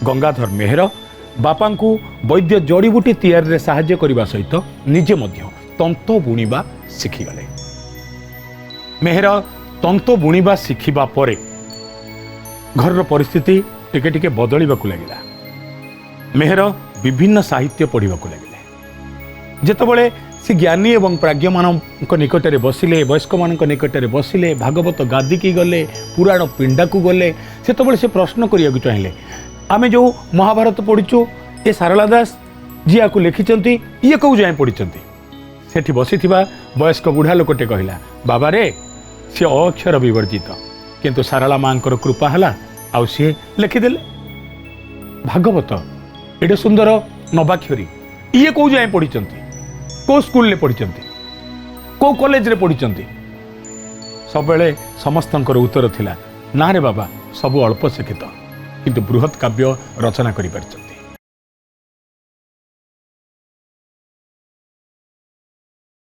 गंगाधर मेहर बापा को वैद्य जड़ीबूटी तैयारी साहाय्य करने सहित निजे मध्य तंत बुणीबा शिखिगले। मेहर तंत बुणीबा शिखिबा परे घर परिस्थिति टिके टिके बदलिबाकु लागिला। मेहर विभिन्न साहित्य पढ़िबाकु लागिले। जेतेबेले से ज्ञानी एवं प्राज्ञ मानक निकटरे बसिले, वयस्क मानक निकटरे बसिले, भागवत गादी की गले, पुराण पिंडा को गले, सेतेबेले से प्रश्न करिया चाहिए आमे जो महाभारत पढ़ीचु ये सारला दास जी आपको लिखिंट ये कौ जाए पढ़ी सेठी बसी वयस्क बुढ़ा लोकटे कहला बाबा रे सी अक्षर विवर्जित किंतु सारला माँ कृपा है आउ सी लिखिदेले भागवत एडे सुंदर नवाक्षरी ये कौ जाए पढ़ी को स्कूल ले पढ़ी को कॉलेज रे पढ़ी सब समस्तंकर उत्तर थिला ना रे बाबा सबू अल्प शिक्षित किंतु बृहत काव्य रचना करि पारछन्ति।